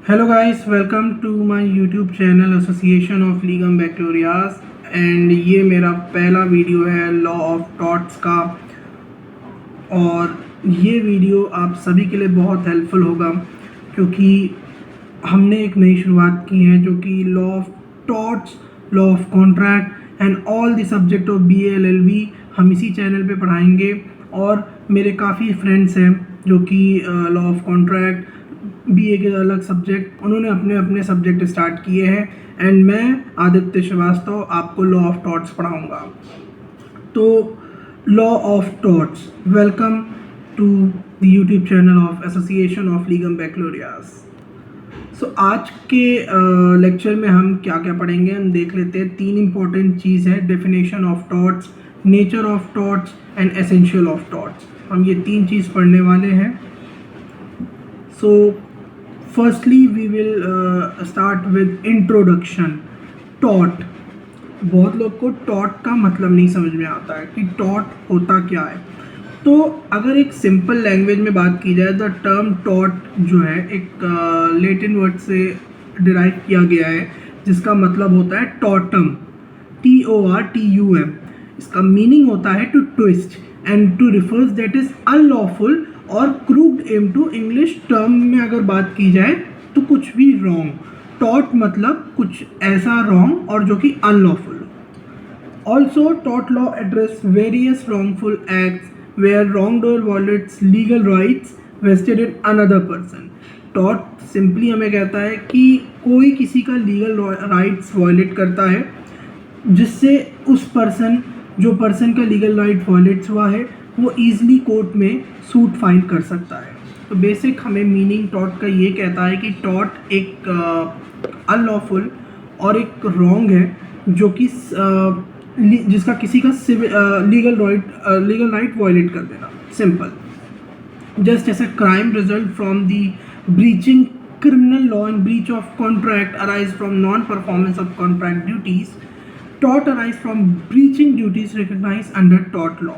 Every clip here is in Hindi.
Hello guys, welcome to my YouTube channel Association of Legum Baccalaureates and ये मेरा पहला वीडियो है लॉ ऑफ टॉट्स का। और ये वीडियो आप सभी के लिए बहुत हेल्पफुल होगा क्योंकि हमने एक नई शुरुआत की है जो कि law of torts, law of contract and all the subject of BA LLB हम इसी चैनल पे पढ़ाएंगे। और मेरे काफ़ी फ्रेंड्स हैं जो कि लॉ ऑफ कॉन्ट्रैक्ट, BA के अलग सब्जेक्ट, उन्होंने अपने अपने सब्जेक्ट स्टार्ट किए हैं एंड मैं आदित्य श्रीवास्तव आपको लॉ ऑफ टॉट्स पढ़ाऊँगा। तो law of torts, welcome to the YouTube channel of association of legum baccalaureus. So आज के लेक्चर में हम क्या क्या पढ़ेंगे हम देख लेते हैं। तीन इंपॉर्टेंट चीज़ है, definition of torts, nature of torts and essential of torts. हम ये तीन चीज़ पढ़ने वाले हैं। So firstly we will start with introduction. टॉट, बहुत लोग को टॉट का मतलब नहीं समझ में आता है कि टॉट होता क्या है। तो अगर एक सिंपल लैंग्वेज में बात की जाए, द टर्म टॉट जो है एक लैटिन वर्ड से डिराइव किया गया है जिसका मतलब होता है टॉटम, TORTUM। इसका मीनिंग होता है to twist and to refers that is unlawful और crude aim to English term में अगर बात की जाए तो कुछ भी रॉन्ग। टॉट मतलब कुछ ऐसा रॉन्ग और जो कि unlawful. Also taught law address various wrongful acts where wrongdoer violates legal rights vested in another person। Taught simply हमें कहता है कि कोई किसी का लीगल राइट्स वायलेट करता है जिससे उस पर्सन, जो पर्सन का लीगल राइट वायलेट्स हुआ है, वो ईजिली कोर्ट में सूट फाइल कर सकता है। तो बेसिक हमें मीनिंग टॉट का ये कहता है कि टॉट एक अनलॉफुल और एक रॉन्ग है जो कि जिसका किसी का लीगल राइट वायलेट कर देना। Simple, just as a crime result from the breaching criminal law and breach of contract arise from non-performance of contract duties, tort arise from breaching duties recognized under tort law।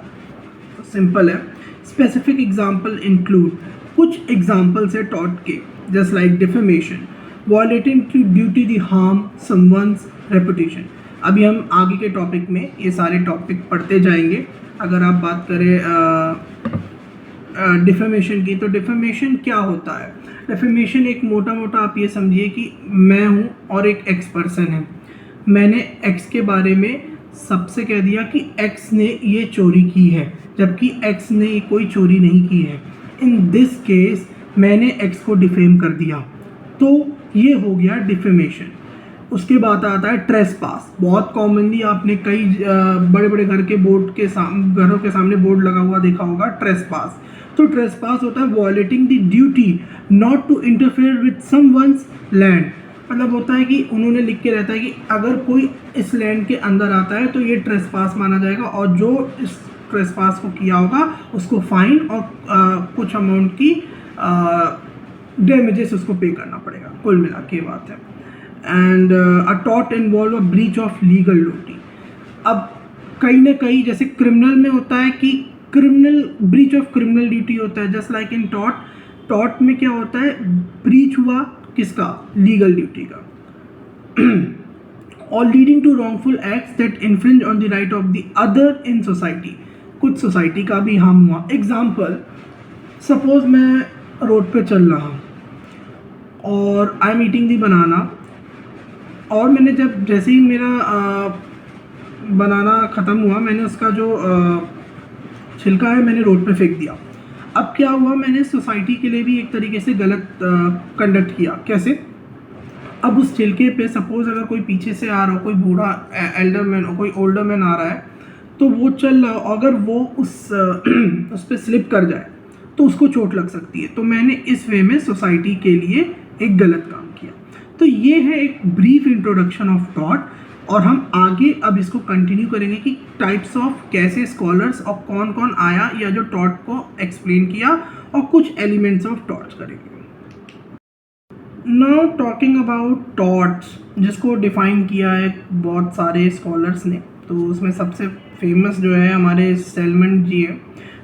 Simple है। स्पेसिफिक एग्जाम्पल इंक्लूड, कुछ एग्जाम्पल्स है टॉट के, just like defamation, violating to duty the harm someone's reputation. अभी हम आगे के टॉपिक में ये सारे टॉपिक पढ़ते जाएंगे। अगर आप बात करें डिफेमेशन की, तो डिफेमेशन क्या होता है? डिफेमेशन एक मोटा मोटा आप ये समझिए कि मैं हूँ और एक एक्स पर्सन है, मैंने एक्स के बारे में सबसे कह दिया कि एक्स ने ये चोरी की है, जबकि एक्स ने कोई चोरी नहीं की है। इन दिस केस मैंने एक्स को डिफेम कर दिया, तो ये हो गया डिफेमेशन। उसके बाद आता है ट्रेसपास। बहुत कॉमनली आपने कई बड़े बड़े घरों के सामने बोर्ड लगा हुआ देखा होगा, ट्रेसपास। तो ट्रेसपास होता है violating the duty not to interfere with someone's land. मतलब होता है कि उन्होंने लिख के रहता है कि अगर कोई इस लैंड के अंदर आता है तो ये ट्रेसपास माना जाएगा और जो इस ट्रेसपास को किया होगा उसको फाइन और कुछ अमाउंट की डैमेजेस उसको पे करना पड़ेगा। कुल मिला के बात है। And a taught involve a breach of legal duty. अब कहीं ना कहीं जैसे क्रिमिनल में होता है कि criminal breach of criminal duty होता है, जस्ट लाइक इन टॉट। टॉट में क्या होता है? ब्रीच हुआ किसका? लीगल ड्यूटी का। और leading to wrongful acts that infringe on the right of the other in society. कुछ सोसाइटी का भी हार्म हुआ। एग्जाम्पल, सपोज मैं रोड पे चल रहा हूँ और आई एम ईटिंग दी बनाना, और मैंने जैसे ही मेरा बनाना ख़त्म हुआ, मैंने उसका जो छिलका है मैंने रोड पे फेंक दिया। अब क्या हुआ? मैंने सोसाइटी के लिए भी एक तरीके से गलत कंडक्ट किया। कैसे? अब उस छिलके पे सपोज अगर कोई पीछे से आ रहा हो, कोई बूढ़ा एल्डर मैन, कोई ओल्डर मैन आ रहा है, तो वो चल रहा, अगर वो उस पर स्लिप कर जाए तो उसको चोट लग सकती है। तो मैंने इस वे में सोसाइटी के लिए एक गलत काम किया। तो ये है एक ब्रीफ इंट्रोडक्शन ऑफ टॉट, और हम आगे अब इसको कंटिन्यू करेंगे कि टाइप्स ऑफ कैसे स्कॉलर्स और कौन कौन आया या जो टॉट को एक्सप्लेन किया, और कुछ एलिमेंट्स ऑफ टॉट्स करेंगे। नाउ टॉकिंग अबाउट टॉट्स, जिसको डिफाइन किया है बहुत सारे स्कॉलर्स ने, तो उसमें सबसे फेमस जो है हमारे सेलमन जी है,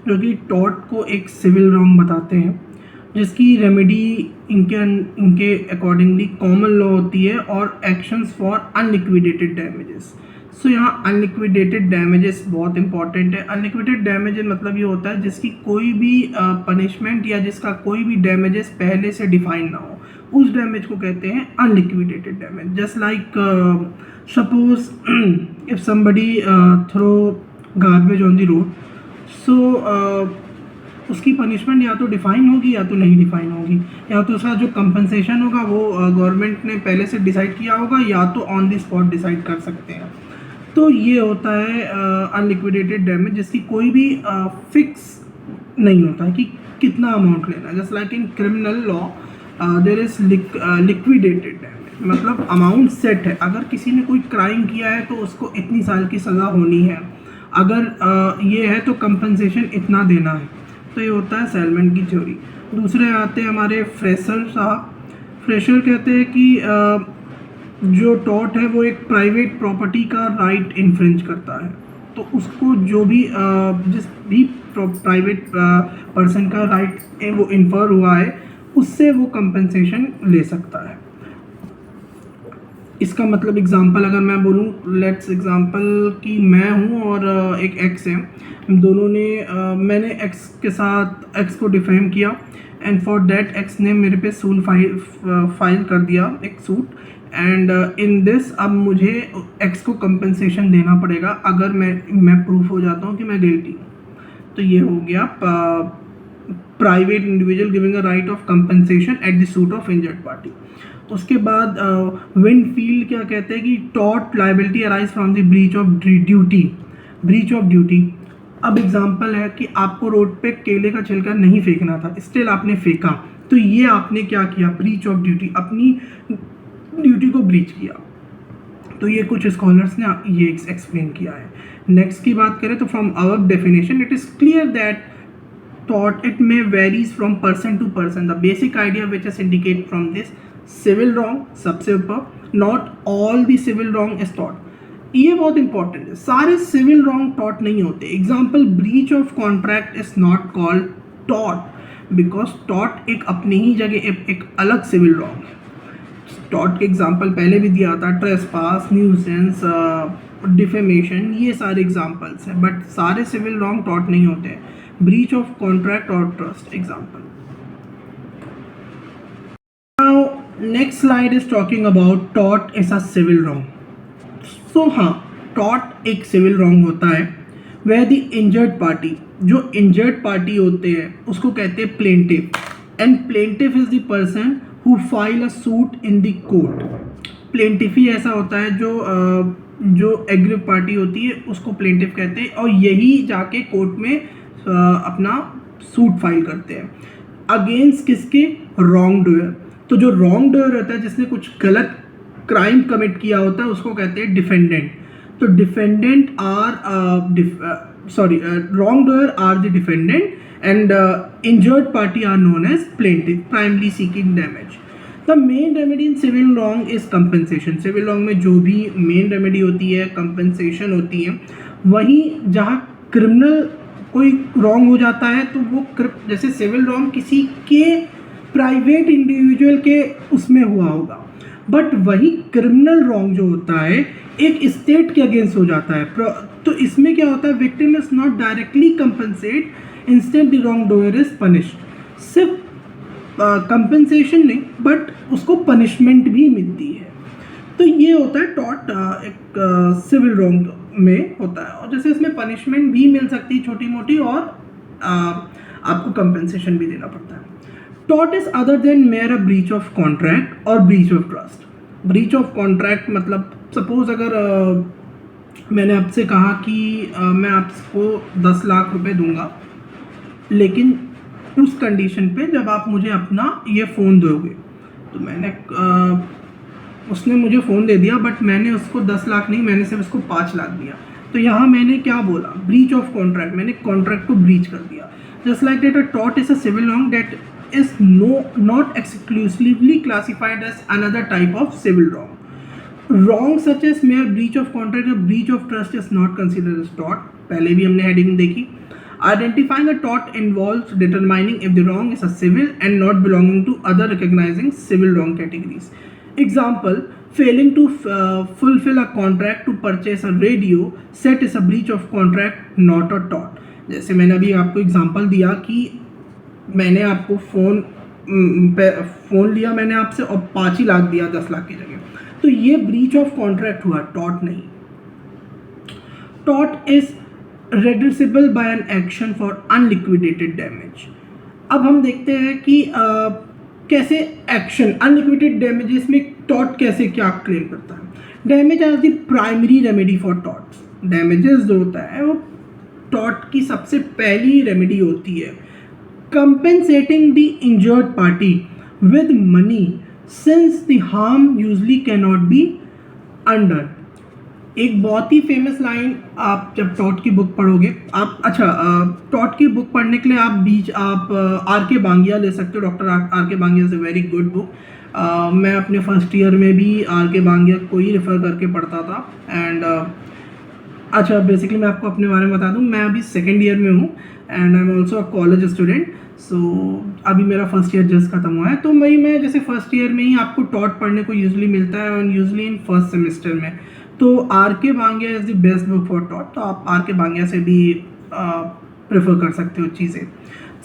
जो कि टॉट को एक सिविल रॉन्ग बताते हैं। जिसकी रेमेडी इनके अकॉर्डिंगली कॉमन लॉ होती है, और एक्शंस फॉर अनलिक्विडेटेड डैमेजेस। सो यहाँ अनलिक्विडेटेड डैमेजेस बहुत इंपॉर्टेंट है। अनलिक्विडेटेड डैमेजेस मतलब ये होता है जिसकी कोई भी पनिशमेंट या जिसका कोई भी डैमेजेस पहले से डिफाइन ना हो, उस डैमेज को कहते हैं unliquidated damage. Just like suppose if somebody throw garbage on the road, so उसकी पनिशमेंट या तो डिफाइन होगी या तो नहीं डिफाइन होगी, या तो उसका जो कंपनसेशन होगा वो गवर्नमेंट ने पहले से डिसाइड किया होगा, या तो ऑन द स्पॉट डिसाइड कर सकते हैं। तो ये होता है अनलिक्विडेटेड डैमेज, जिसकी कोई भी फिक्स नहीं होता है कि कितना अमाउंट लेना है। Just like in criminal law there is liquidated damage, मतलब अमाउंट सेट है। अगर किसी ने कोई क्राइम किया है तो उसको इतनी साल की सज़ा होनी है, अगर ये है तो कंपनसेशन इतना देना है। तो ये होता है सेलमेंट की थ्योरी। दूसरे आते हैं हमारे फ्रेशर साहब। फ्रेशर कहते हैं कि जो टॉर्ट है वो एक प्राइवेट प्रॉपर्टी का राइट इन्फ्रिंज करता है, तो उसको जो भी जिस भी प्राइवेट पर्सन का राइट वो इन्फर हुआ है उससे वो कंपनसेशन ले सकता है। इसका मतलब एग्जांपल अगर मैं बोलूँ, लेट्स एग्जांपल कि मैं हूँ और एक एक्स है, दोनों ने मैंने एक्स के साथ एक्स को डिफेम किया, एंड फॉर दैट एक्स ने मेरे पे सूट फाइल कर दिया, एक सूट, एंड इन दिस अब मुझे एक्स को कंपनसेशन देना पड़ेगा अगर मैं प्रूफ हो जाता हूँ कि मैं गिल्टी हूँ। तो ये हो गया private individual giving a right of compensation at the suit of injured party. उसके बाद विंडफील्ड क्या कहते हैं कि tort liability arise from the breach of duty. Breach of duty, अब एग्जांपल है कि आपको रोड पे केले का छिलका नहीं फेंकना था, स्टिल आपने फेंका, तो ये आपने क्या किया, ब्रीच ऑफ ड्यूटी, अपनी ड्यूटी को ब्रीच किया। तो ये कुछ स्कॉलर्स ने ये एक्सप्लेन किया है। नेक्स्ट की बात करें तो from our definition it is clear that tort it may varies from person to person. The basic idea which is indicated from this civil wrong सबसे ऊपर, not all the civil wrong is tort. ये बहुत इंपॉर्टेंट है, सारे सिविल रॉन्ग टॉर्ट नहीं होते। Example, breach of contract is not called tort because tort एक अपनी ही जगह एक अलग सिविल रॉन्ग है। टॉर्ट के एग्जाम्पल पहले भी दिया था, ट्रेसपास, न्यूसेंस, डिफेमेशन, ये सारे एग्जाम्पल्स हैं, बट सारे सिविल रॉन्ग टॉर्ट नहीं होते। ब्रीच ऑफ कॉन्ट्रैक्ट और trust example. Now next slide is talking about tort as a civil wrong. So हाँ, टॉर्ट एक सिविल रॉन्ग होता है वेयर द इंजर्ड पार्टी, जो इंजर्ड पार्टी होते हैं उसको कहते हैं plaintiff, and plaintiff is the person who file a suit in the court. Plaintiff ही ऐसा होता है जो एग्रीव पार्टी होती है उसको प्लेंटिफ कहते हैं, और यही जाके कोर्ट में अपना सूट फाइल करते हैं अगेंस्ट किसके, रॉन्ग डूअर। तो जो रॉन्ग डूअर होता है, जिसने कुछ गलत क्राइम कमिट किया होता है, उसको कहते हैं डिफेंडेंट। तो defendant are wrong doer are the defendant and injured party are known as plaintiff, primarily seeking damage. The main remedy in civil wrong is compensation. Civil wrong में जो भी मेन रेमेडी होती है कंपनसेशन होती है। वहीं जहाँ क्रिमिनल कोई रॉन्ग हो जाता है तो वो जैसे सिविल रॉन्ग किसी के प्राइवेट इंडिविजुअल के उसमें हुआ होगा, बट वही क्रिमिनल रॉन्ग जो होता है एक स्टेट के अगेंस्ट हो जाता है। तो इसमें क्या होता है, victim is not directly compensate, instead the wrong doer is punished. सिर्फ कंपनसेशन नहीं बट उसको पनिशमेंट भी मिलती है। तो ये होता है टॉर्ट एक सिविल रॉन्ग में होता है, और जैसे इसमें पनिशमेंट भी मिल सकती है छोटी मोटी, और आपको कंपनसेशन भी देना पड़ता है। Tort is other than mere a breach of contract और breach of trust. Breach of contract मतलब सपोज अगर मैंने आपसे कहा कि मैं आपको 10 लाख रुपए दूंगा, लेकिन उस कंडीशन पे जब आप मुझे अपना ये फ़ोन दोगे। तो मैंने उसने मुझे फ़ोन दे दिया, बट मैंने उसको 10 लाख नहीं, मैंने सिर्फ उसको 5 लाख दिया। तो यहाँ मैंने क्या बोला, ब्रीच ऑफ कॉन्ट्रैक्ट, मैंने कॉन्ट्रैक्ट को ब्रीच कर दिया। Just like that a tort is a civil wrong that is not exclusively classified as another type of civil wrong. Wrong such as mere breach of contract और breach of trust is not considered as tort, पहले भी हमने हेडिंग देखी। Identifying a tort involves determining if the wrong is a civil and not belonging to other recognizing civil wrong categories. Example, failing to fulfill a contract to purchase a radio set is a breach of contract, not a tort. जैसे मैंने अभी आपको एग्जांपल दिया कि मैंने आपको फ़ोन लिया मैंने आपसे और 5 ही लाख दिया 10 लाख की जगह, तो ये ब्रीच ऑफ कॉन्ट्रैक्ट हुआ, टॉर्ट नहीं. Tort is redressable by an action for unliquidated damage. अब हम देखते हैं कि कैसे एक्शन अनलिक्विडेटेड डैमेजेस में टॉर्ट कैसे क्या क्लेम करता है. Damage as the primary remedy for torts. Damages जो होता है वो टॉर्ट की सबसे पहली रेमेडी होती है. Compensating the injured party with money since the harm usually can not be undone. एक बहुत ही फेमस लाइन आप जब टॉर्ट की बुक पढ़ोगे आप, टॉर्ट की बुक पढ़ने के लिए आप आर के बांगिया ले सकते हो. Doctor R K Bangia is a very good book. मैं अपने फर्स्ट ईयर में भी आर के बांगिया को ही रेफ़र करके पढ़ता था. एंड बेसिकली मैं आपको अपने बारे में बता दूं, मैं अभी सेकेंड ईयर में हूँ and I am also a college student. So अभी मेरा फर्स्ट ईयर जस्ट खत्म हुआ है, तो मैं जैसे फर्स्ट ईयर में ही आपको टॉर्ट पढ़ने को यूजली मिलता है और यूजली इन फर्स्ट सेमेस्टर में. तो R K Bangia is the best book for tort. तो आप आर के बांगिया से भी प्रेफर कर सकते हो चीज़ें.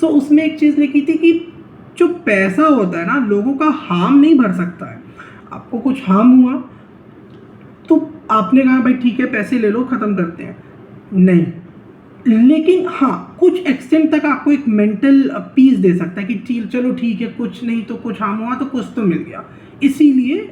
सो उसमें एक चीज़ लिखी थी कि जो पैसा होता है ना, लोगों का हार्म नहीं भर सकता है. आपको कुछ हार्म हुआ तो आपने कहा भाई ठीक है पैसे ले लो ख़त्म करते हैं, नहीं. लेकिन हाँ, कुछ एक्सटेंट तक आपको एक मेंटल पीस दे सकता है कि चलो ठीक है, कुछ नहीं तो कुछ हार्म हुआ तो कुछ तो मिल गया. इसीलिए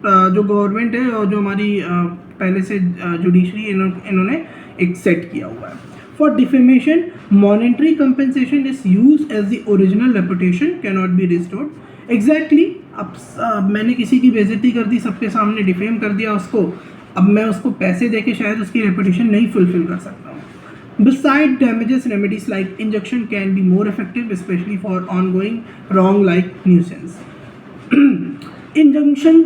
जो गवर्नमेंट है और जो हमारी पहले से जुडिशरी इन्होंने एक सेट किया हुआ है. For defamation monetary compensation is use as the original reputation can not be restored. Exactly. अब मैंने किसी की बेइज्जती कर दी, सबके सामने डिफेम कर दिया उसको, अब मैं उसको पैसे दे के शायद उसकी रेपुटेशन नहीं फुलफिल कर सकता हूँ. Besides damages, remedies like injunction can be more effective, especially for ongoing wrong like nuisance. Injunction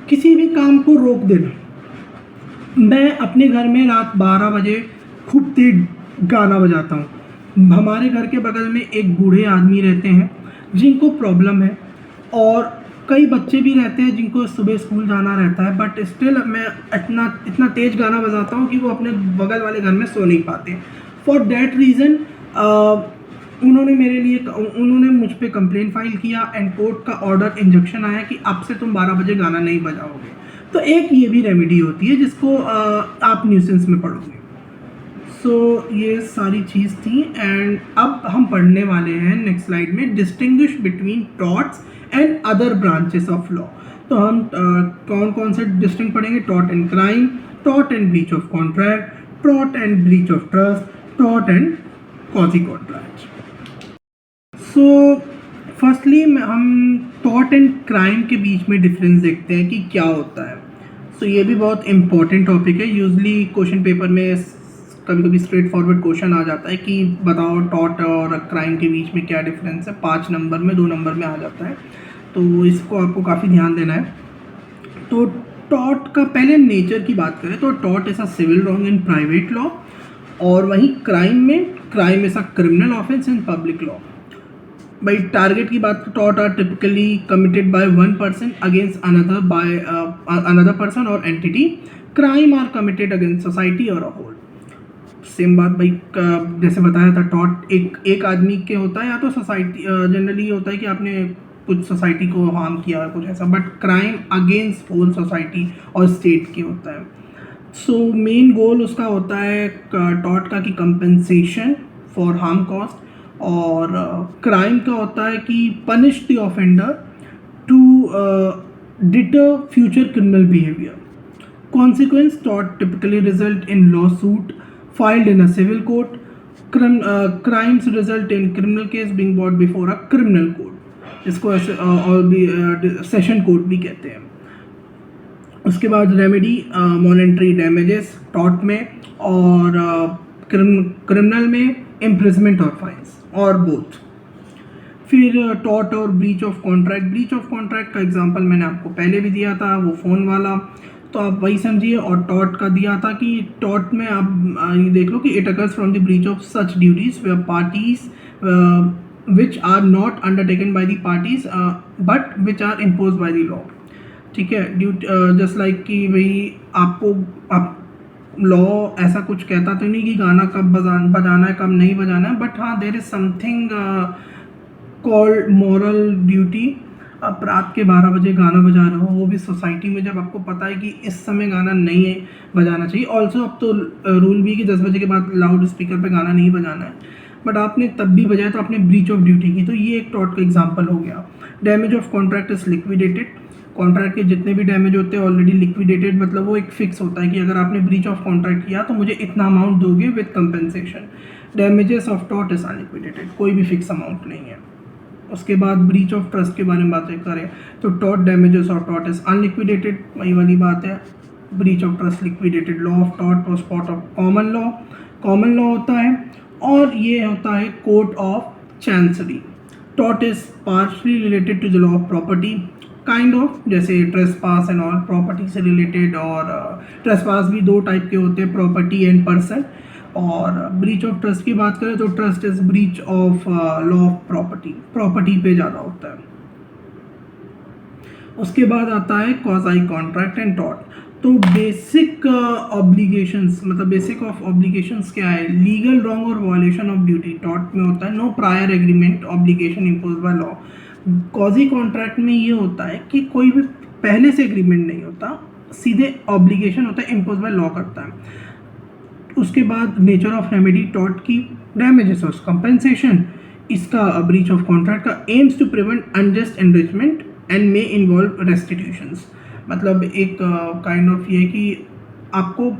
किसी भी काम को रोक देना. मैं अपने घर में रात 12 बजे खूब तेज गाना बजाता हूँ. हमारे घर के बगल में एक बूढ़े आदमी रहते हैं जिनको प्रॉब्लम है और कई बच्चे भी रहते हैं जिनको सुबह स्कूल जाना रहता है, बट स्टिल मैं इतना तेज़ गाना बजाता हूँ कि वो अपने बगल वाले घर में सो नहीं पाते. फॉर डैट रीज़न उन्होंने मुझ पे कंप्लेंट फाइल किया एंड कोर्ट का ऑर्डर इंजंक्शन आया कि अब से तुम 12 बजे गाना नहीं बजाओगे. तो एक ये भी रेमेडी होती है जिसको आप न्यूसेंस में पढ़ोगे. सो ये सारी चीज़ थी एंड अब हम पढ़ने वाले हैं नेक्स्ट स्लाइड में distinguish between torts and other branches of law. तो हम कौन कौन से डिस्टिंग पढ़ेंगे? Tort and crime, tort and breach of contract, tort and breach of trust, tort and quasi contract. So firstly हम टॉर्ट एंड क्राइम के बीच में डिफरेंस देखते हैं कि क्या होता है. सो ये भी बहुत इंपॉर्टेंट टॉपिक है. यूजली क्वेश्चन पेपर में कभी कभी स्ट्रेट फॉरवर्ड क्वेश्चन आ जाता है कि बताओ टॉर्ट और क्राइम के बीच में क्या डिफरेंस है. 5 नंबर में 2 नंबर में आ जाता है, तो इसको आपको काफ़ी ध्यान देना है. तो टॉर्ट का पहले नेचर की बात करें तो tort is a civil wrong in private law, और वहीं crime is a criminal offence in public law. भाई टारगेट की बात, tort are typically committed by one person against another by another person और entity. Crime are committed against society और अ होल. सेम बात भाई, जैसे बताया था टॉर्ट एक आदमी के होता है या तो सोसाइटी, जनरली होता है कि आपने कुछ सोसाइटी को हार्म किया कुछ ऐसा, but crime against whole society और स्टेट के होता है. सो मेन गोल उसका होता है टॉर्ट का कि कंपेंसेशन फॉर हार्म कॉस्ट, और क्राइम का होता है कि punish the offender to deter future criminal behaviour. Consequence, tort typically result in lawsuit filed in a civil court. Crimes result in criminal case being brought before a criminal court. इसको ऐसे और भी सेशन कोर्ट भी कहते हैं. उसके बाद रेमेडी, मॉनेटरी डैमेजेस टॉर्ट में, और क्रिमिनल में इम्प्रिजमेंट और फाइन्स और बोथ. फिर टॉर्ट और breach of contract. Breach of contract का एग्जांपल मैंने आपको पहले भी दिया था, वो फ़ोन वाला. तो आप वही समझिए। और टॉट का दिया था कि टॉट में आप ये देख लो कि it occurs from the breach of such duties where parties which are not undertaken by the parties but which are impose by the law. ठीक है, जस्ट लाइक कि भाई आपको आप लॉ ऐसा कुछ कहता तो नहीं कि गाना कब बजाना है कब नहीं बजाना है, बट हाँ there is something called moral duty. आप रात के 12 बजे गाना बजा रहे हो, वो भी सोसाइटी में, जब आपको पता है कि इस समय गाना नहीं है बजाना चाहिए। ऑल्सो अब तो रूल भी कि 10 बजे के बाद लाउड स्पीकर पे गाना नहीं बजाना है, बट आपने तब भी बजाया तो आपने ब्रीच ऑफ ड्यूटी की। तो ये एक टॉट का एग्जाम्पल हो गया। Damage of contract is liquidated. Contract के जितने भी डैमेज होते हैं ऑलरेडी लिक्विडेटेड, मतलब वो एक फिक्स होता है कि अगर आपने ब्रीच ऑफ कॉन्ट्रैक्ट किया तो मुझे इतना अमाउंट दोगे with compensation. Damages of taught is unliquidated, कोई भी फिक्स अमाउंट नहीं है। उसके बाद ब्रीच ऑफ ट्रस्ट के बारे में बातें करें तो taught damages of taught is unliquidated, वही वाली बात है। Breach of trust liquidated. Law of टॉट और spot of common law, common law होता है, और ये होता है court of chancery. Taught is partially related to the law of property, kind of, जैसे ट्रेसपास एंड ऑल प्रॉपर्टी से रिलेटेड। और ट्रेसपास भी दो टाइप के होते हैं, प्रॉपर्टी एंड पर्सन। और ब्रीच ऑफ ट्रस्ट की बात करें तो trust is breach of law of property, property पे ज़्यादा होता है। उसके बाद आता है क्वाज़ी कॉन्ट्रैक्ट एंड टॉट। तो बेसिक ऑब्लिगेशंस, मतलब बेसिक ऑफ ऑब्लिगेशंस क्या है? लीगल रॉन्ग और वायलेशन ऑफ ड्यूटी टॉट में होता है। No prior agreement obligation impose by law. Quasi contract में ये होता है कि कोई भी पहले से एग्रीमेंट नहीं होता, सीधे ऑब्लिगेशन होता है, इम्पोज बाय लॉ करता है। उसके बाद नेचर ऑफ रेमेडी टॉट की डैमेजेस और कंपेंसेशन। इसका ब्रीच ऑफ कॉन्ट्रैक्ट का aims to prevent unjust enrichment and may involve restitutions. मतलब एक काइंड ऑफ ये कि आपको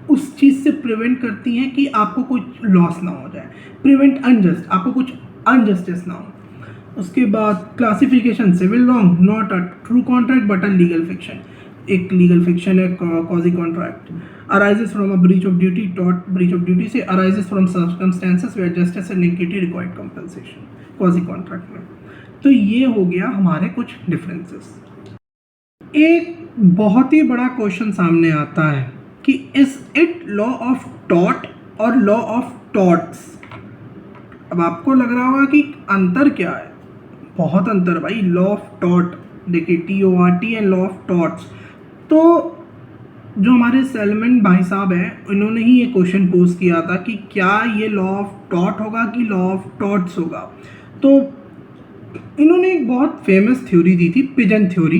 उस चीज़ से प्रिवेंट करती हैं कि आपको कुछ लॉस ना हो जाए, प्रिवेंट अनजस्ट, आपको कुछ अनजस्टिस ना हो। उसके बाद classification civil wrong, not a true contract but a legal fiction. एक लीगल फिक्शन है quasi contract. arises from a breach of duty tort, breach of duty से arises from circumstances where justice and equity required compensation quasi contract में। तो ये हो गया हमारे कुछ डिफरेंसेस। एक बहुत ही बड़ा क्वेश्चन सामने आता है कि इज इट लॉ ऑफ टॉट और लॉ ऑफ टॉट्स। अब आपको लग रहा होगा कि अंतर क्या है? बहुत अंतर भाई। लॉ ऑफ टॉट देखिए, TORT and law of torts. तो जो हमारे सेलमन भाई साहब हैं, इन्होंने ही ये क्वेश्चन पोज किया था कि क्या ये लॉ ऑफ टॉट होगा कि लॉ ऑफ टॉट्स होगा। तो इन्होंने एक बहुत फेमस थ्योरी दी थी, पिजन थ्योरी,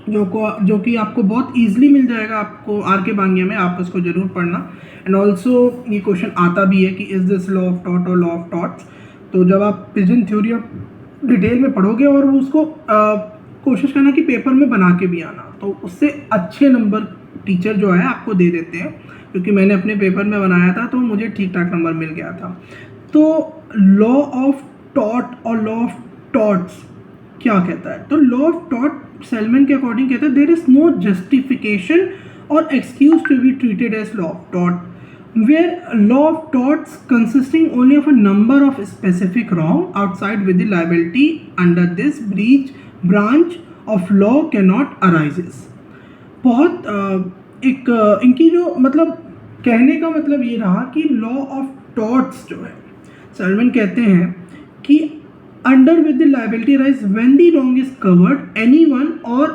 जो कि आपको बहुत ईजिली मिल जाएगा आपको RK बांगिया में, आप उसको ज़रूर पढ़ना। एंड ऑल्सो ये क्वेश्चन आता भी है कि इज़ दिस लॉ ऑफ टॉट और लॉ ऑफ टॉट्स। तो जब आप पिजन थ्योरी आप डिटेल में पढ़ोगे और उसको कोशिश करना कि पेपर में बना के भी आना, तो उससे अच्छे नंबर टीचर जो है आपको दे देते हैं, क्योंकि मैंने अपने पेपर में बनाया था तो मुझे ठीक ठाक नंबर मिल गया था। तो लॉ ऑफ टॉट और लॉ ऑफ टॉट्स क्या कहता है? तो लॉ ऑफ टॉट सेलमन के अकॉर्डिंग कहता है देयर इज नो जस्टिफिकेशन और excuse to be treated as law of टॉट where law of torts consisting only of a number of specific wrong outside with the liability under this breach branch of law can not arises. बहुत इनकी जो मतलब कहने का मतलब ये रहा कि लॉ ऑफ टॉट्स जो है, सेलमन कहते हैं कि under with the liability rise when the wrong is covered anyone और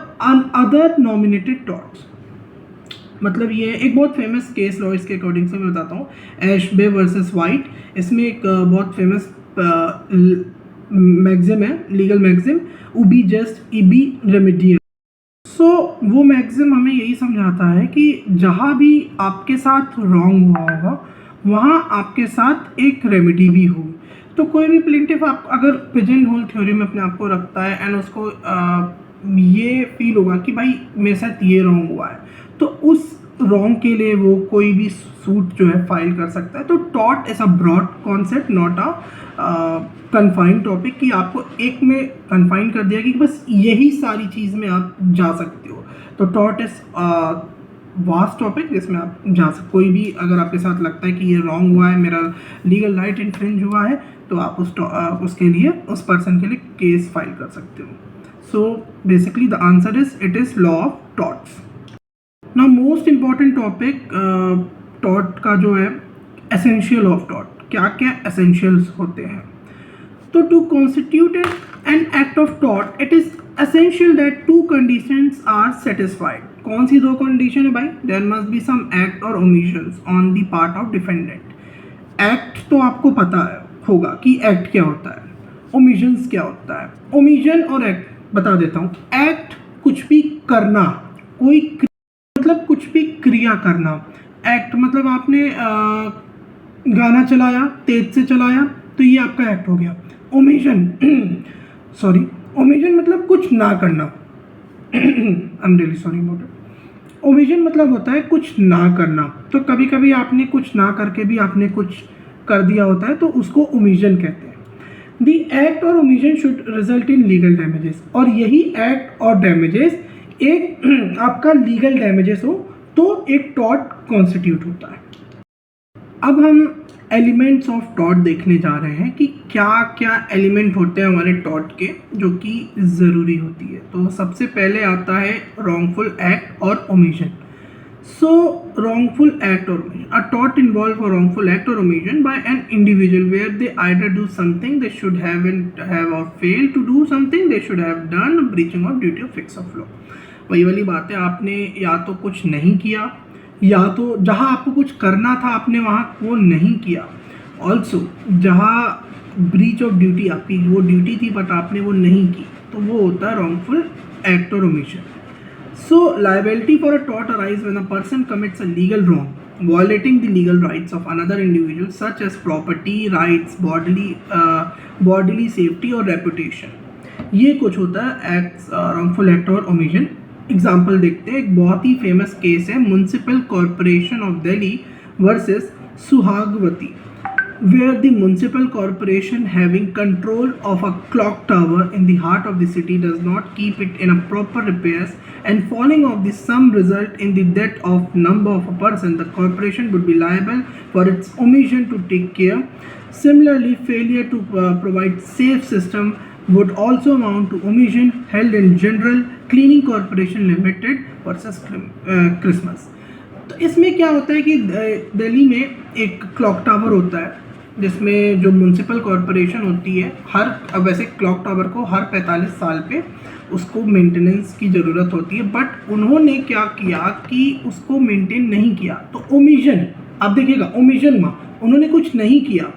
अदर नॉमिनेटेड टॉट्स। मतलब ये एक बहुत फेमस केस लॉ इसके अकॉर्डिंग से मैं बताता हूँ, एशबे वर्सेस वाइट। इसमें एक बहुत फेमस मैक्सिम है, लीगल मैक्सिम, उबी जस्ट इबी रेमेडियल। सो वो मैक्सिम हमें यही समझाता है कि जहाँ भी आपके साथ रॉन्ग हुआ होगा वहाँ आपके साथ एक रेमेडी भी होगी। तो कोई भी प्लेंटिफ आप अगर पिजन होल थ्योरी में अपने आप को रखता है एंड उसको ये फील होगा कि भाई मेरे साथ ये रॉन्ग हुआ है, तो उस रॉन्ग के लिए वो कोई भी सूट जो है फाइल कर सकता है। तो टॉट is a broad concept, not a confined topic, कि आपको एक में कन्फाइन कर दिया कि बस यही सारी चीज़ में आप जा सकते हो। तो टॉट इज़ वास्ट टॉपिक जिसमें आप जा सकते, कोई भी अगर आपके साथ लगता है कि ये रॉन्ग हुआ है, मेरा लीगल राइट इन्फ्रिंज हुआ है, तो आप उसके लिए, उस पर्सन के लिए केस फाइल कर सकते हो। So basically the answer is it is law of torts. Now most important topic टॉट का जो है एसेंशियल ऑफ टॉट, क्या क्या एसेंशियल्स होते हैं। तो to constitute an act of टॉट it is essential that two conditions are satisfied. कौन सी दो कंडीशन है भाई? There must be some act और omissions on the part of defendant. Act तो आपको पता है होगा कि एक्ट क्या होता है, ओमिशंस क्या होता है। ओमिशन और एक्ट बता देता हूँ। एक्ट कुछ भी करना, कोई मतलब कुछ भी क्रिया करना। एक्ट मतलब आपने गाना चलाया, तेज से चलाया, तो ये आपका एक्ट हो गया। ओमिशन सॉरी, ओमिशन मतलब कुछ ना करना। I am really sorry about it. Omission मतलब होता है कुछ ना करना। तो कभी कभी आपने कुछ ना करके भी आपने कुछ कर दिया होता है, तो उसको ओमिशन कहते हैं। द एक्ट और omission should result in legal damages, और यही एक्ट और डैमेजेस एक आपका लीगल डैमेजेस हो तो एक टॉट कॉन्स्टिट्यूट होता है। अब हम एलिमेंट्स ऑफ टॉट देखने जा रहे हैं कि क्या क्या एलिमेंट होते हैं हमारे टॉट के जो कि ज़रूरी होती है। तो सबसे पहले आता है रॉन्गफुल एक्ट और omission. So wrongful act or omission. A tort involve a wrongful act or omission by an individual where they either do something they should have or fail to do something they should have done, breaching of duty or fix of law. वही वाली बात है, आपने या तो कुछ नहीं किया, या तो जहाँ आपको कुछ करना था आपने वहाँ वो नहीं किया। ऑल्सो जहाँ ब्रीच ऑफ ड्यूटी, आपकी वो ड्यूटी थी बट आपने वो नहीं की, तो वो होता है wrongful act or omission. So, liability for a tort arises when a person commits a legal wrong, violating the legal rights of another individual, such as property rights, bodily safety or reputation. ये कुछ होता है एक्ट, wrongful act और omission। एग्जाम्पल देखते हैं। एक बहुत ही फेमस केस है municipal corporation of Delhi versus Suhagwati, where the municipal corporation having control of a clock tower in the heart of the city does not keep it in a proper repairs and falling of the sum result in the death of number of a person, the corporation would be liable for its omission to take care. Similarly, failure to provide safe system would also amount to omission held in General Cleaning Corporation Limited versus Christmas। तो इसमें क्या होता है कि दिल्ली में एक क्लॉक टावर होता है जिसमें जो म्युनिसिपल कॉरपोरेशन होती है, हर वैसे क्लॉक टावर को हर 45 साल पे उसको मेंटेनेंस की ज़रूरत होती है, बट उन्होंने क्या किया कि उसको मेंटेन नहीं किया। तो ओमिशन, आप देखिएगा ओमिशन में उन्होंने कुछ नहीं किया,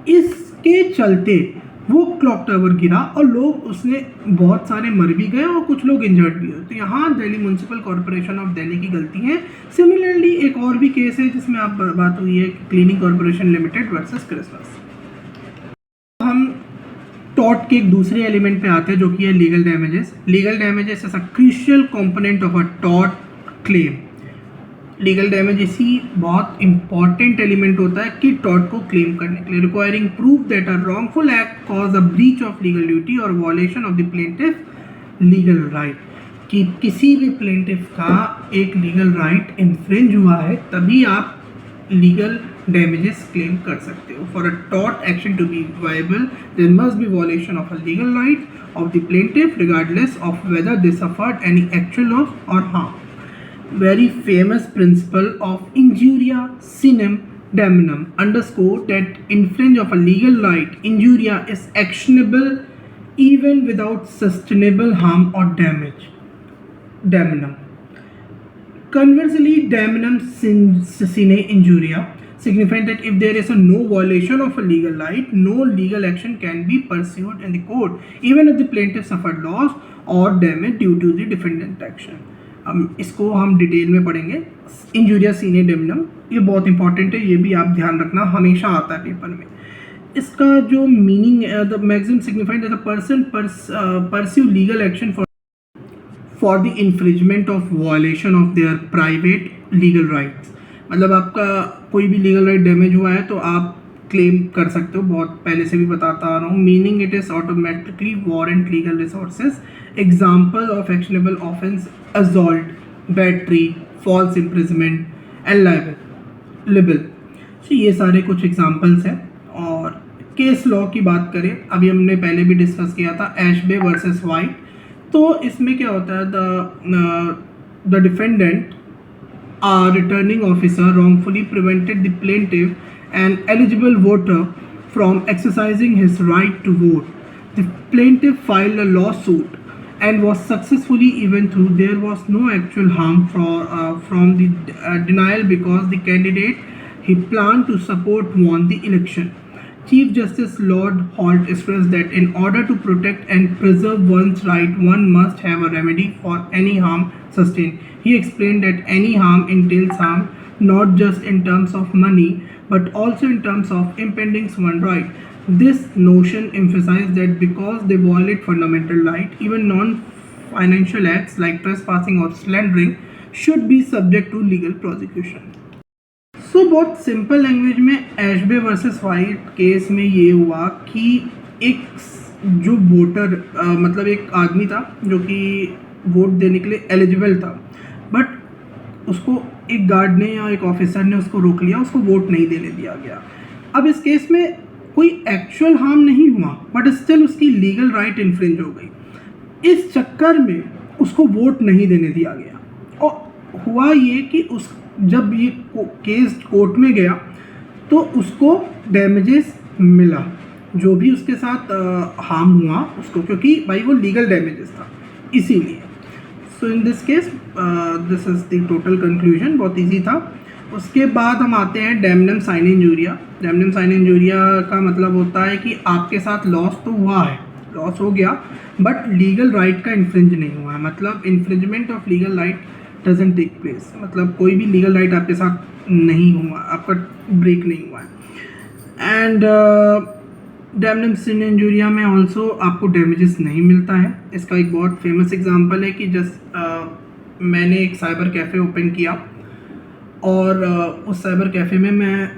इसके चलते वो क्लॉक टावर गिरा और लोग उसने बहुत सारे मर भी गए और कुछ लोग इंजर्ड भी हुए। तो यहाँ Delhi municipal corporation of Delhi की गलती है। सिमिलरली एक और भी केस है जिसमें आप बात हुई है cleaning corporation limited versus Christmas. हम टॉट के एक दूसरे एलिमेंट पे आते हैं जो कि है legal damages. Legal damages is a crucial component of a taught claim. Legal damage इसी बहुत इंपॉर्टेंट एलिमेंट होता है कि टॉट को क्लेम करने के लिए। Requiring proof that a wrongful act cause a breach of legal duty और violation of the plaintiff legal right, कि किसी भी प्लेंटिफ का एक लीगल राइट इन्फ्रिंज हुआ है तभी आप लीगल डैमेजेस क्लेम कर सकते हो। फॉर अ टॉट action to be viable there must be violation of a legal right of the plaintiff regardless of whether they suffered any actual loss और harm. Very famous principle of injuria sine damnum underscore that infringe of a legal right, injuria is actionable even without sustainable harm or damage. Damnum. Conversely, damnum sine injuria signifies that if there is a no violation of a legal right, no legal action can be pursued in the court, even if the plaintiff suffered loss or damage due to the defendant action. इसको हम डिटेल में पढ़ेंगे। इंजूरिया सीने डेमिनम, ये बहुत इंपॉर्टेंट है, ये भी आप ध्यान रखना, हमेशा आता है पेपर में। इसका जो मीनिंग है, the maximum signified the person pursue legal action for the infringement of वॉलेशन of their private legal rights. मतलब आपका कोई भी लीगल राइट डैमेज हुआ है तो आप क्लेम कर सकते हो, बहुत पहले से भी बताता आ रहा हूँ। Meaning it is automatically warrant legal resources. Example of actionable offence assault, battery, false imprisonment and libel। तो ये सारे कुछ एग्जांपल्स हैं। और केस लॉ की बात करें, अभी हमने पहले भी डिस्कस किया था एशबे वर्सेस वाइट। तो इसमें क्या होता है, the defendant a returning officer wrongfully prevented the plaintiff, an eligible voter, from exercising his right to vote. The plaintiff filed a lawsuit and was successfully, even though there was no actual harm from the denial because the candidate he planned to support won the election. Chief Justice Lord Holt stressed that in order to protect and preserve one's right, one must have a remedy for any harm sustained. He explained that any harm entails harm not just in terms of money but also in terms of impending someone's right. This notion emphasized that because they violate fundamental right, even non-financial acts like trespassing or slandering should be subject to legal prosecution. बहुत सिंपल लैंग्वेज में एशबे वर्सेस वाइट केस में ये हुआ कि एक जो वोटर मतलब एक आदमी था जो कि वोट देने के लिए एलिजिबल था, बट उसको एक गार्ड ने या एक ऑफिसर ने उसको रोक लिया, उसको वोट नहीं देने दिया गया. अब इस केस में कोई एक्चुअल हार्म नहीं हुआ बट स्टिल उसकी लीगल राइट इन्फ्रिंज हो गई. इस चक्कर में उसको वोट नहीं देने दिया गया और हुआ ये कि उस जब ये केस कोर्ट में गया तो उसको डैमेजेस मिला, जो भी उसके साथ हार्म हुआ उसको, क्योंकि भाई वो लीगल डैमेजेस था इसीलिए. So in this case this is the total conclusion. बहुत इजी था. उसके बाद हम आते हैं damnum sine injuria. Damnum sine injuria का मतलब होता है कि आपके साथ लॉस तो हुआ है, लॉस हो गया, बट लीगल राइट का इन्फ्रिंज नहीं हुआ है. मतलब infringement of legal right doesn't take place. मतलब कोई भी लीगल राइट आपके साथ नहीं हुआ, आपका ब्रेक नहीं हुआ है. एंड डैमनम साइन इंजूरिया में ऑल्सो आपको डैमेजेस नहीं मिलता है. इसका एक बहुत फेमस एग्जांपल है कि मैंने एक साइबर कैफ़े ओपन किया और उस साइबर कैफ़े में मैं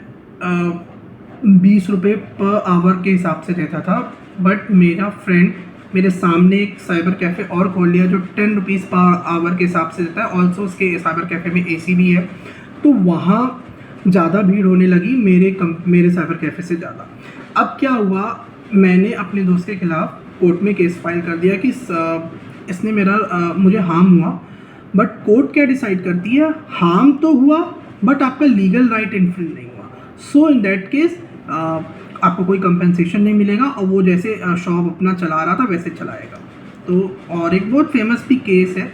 20 रुपये पर आवर के हिसाब से रहता था, बट मेरा फ्रेंड मेरे सामने एक साइबर कैफ़े और खोल लिया जो 10 रुपीज़ पर आवर के हिसाब से देता है. ऑल्सो उसके साइबर कैफ़े में AC भी है, तो वहाँ ज़्यादा भीड़ होने लगी मेरे साइबर कैफ़े से ज़्यादा. अब क्या हुआ, मैंने अपने दोस्त के खिलाफ़ कोर्ट में केस फाइल कर दिया कि इसने मुझे हार्म हुआ, बट कोर्ट क्या डिसाइड करती है, हार्म तो हुआ बट आपका लीगल राइट इन्फ्रिंज नहीं हुआ. सो इन दैट केस आपको कोई कंपनसेशन नहीं मिलेगा और वो जैसे शॉप अपना चला रहा था वैसे चलाएगा. तो और एक बहुत फेमस भी केस है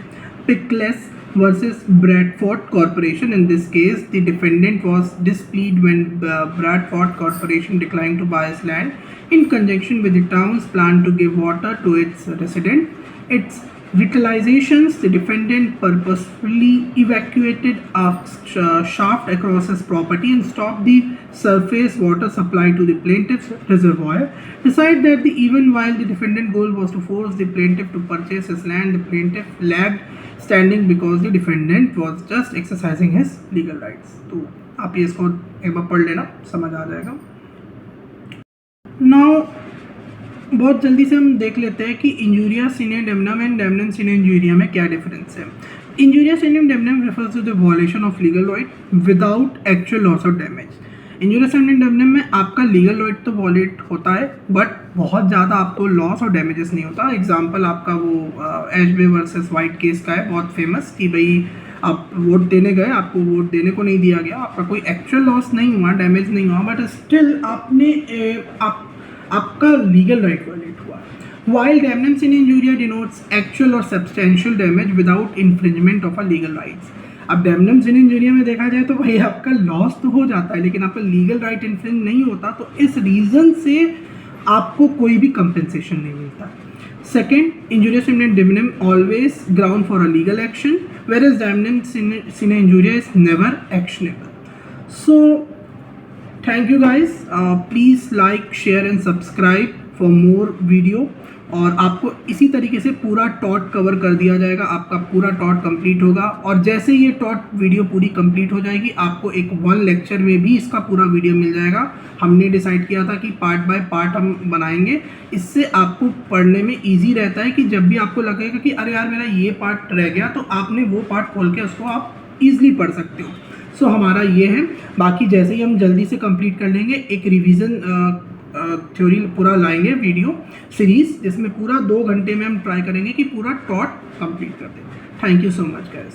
Pickles versus Bradford corporation. In this case the defendant was displeased when Bradford corporation declined to buy his land in conjunction with the town's plan to give water to its resident. Its vitalizations, the defendant purposefully evacuated a shaft across his property and stopped the surface water supply to the plaintiff's reservoir. Decide that even while the defendant's goal was to force the plaintiff to purchase his land, the plaintiff lagged standing because the defendant was just exercising his legal rights. तो आप ये इसको एक बार पढ़ लेना, समझ आ जाएगा. Now बहुत जल्दी से हम देख लेते हैं कि injuria sine damnum and damnum sine injuria में क्या डिफरेंस है. Injuria sine damnum refers to the violation of legal right without actual loss of damage. Injuria sine damnum में आपका लीगल राइट तो वॉलेट होता है बट बहुत ज़्यादा आपको लॉस और डैमेजेस नहीं होता. एग्जाम्पल आपका वो एशबे वर्सेस वाइट केस का है, बहुत फेमस, कि भाई आप वोट देने गए, आपको वोट देने को नहीं दिया गया, आपका कोई एक्चुअल लॉस नहीं हुआ, डैमेज नहीं हुआ, बट स्टिल आपका लीगल राइट वायलेट हुआ. While damnum sine injuria denotes actual or substantial damage without infringement of a legal rights. अब डैमनम सिने इंजूरिया में देखा जाए तो भाई आपका लॉस तो हो जाता है लेकिन आपका लीगल राइट इन्फ्रिंज नहीं होता, तो इस रीज़न से आपको कोई भी कंपेंसेशन नहीं मिलता. Second, injuria sine damnum always ground for a legal action whereas damnum sine injuria is never actionable. So thank you guys. Please like, share and subscribe for more video. और आपको इसी तरीके से पूरा टॉट कवर कर दिया जाएगा, आपका पूरा टॉट कंप्लीट होगा. और जैसे ये टॉट वीडियो पूरी कंप्लीट हो जाएगी आपको एक 1 लेक्चर में भी इसका पूरा वीडियो मिल जाएगा. हमने डिसाइड किया था कि पार्ट बाय पार्ट हम बनाएंगे, इससे आपको पढ़ने में ईजी रहता है कि जब भी आपको लगेगा कि अरे यार मेरा ये पार्ट रह गया तो आपने वो पार्ट खोल के उसको आप ईजिली पढ़ सकते हो. सो हमारा ये है. बाकी जैसे ही हम जल्दी से कंप्लीट कर लेंगे एक रिवीजन थ्योरी पूरा लाएंगे वीडियो सीरीज़, जिसमें पूरा 2 घंटे में हम ट्राई करेंगे कि पूरा टॉट कंप्लीट कर दें. Thank you so much guys.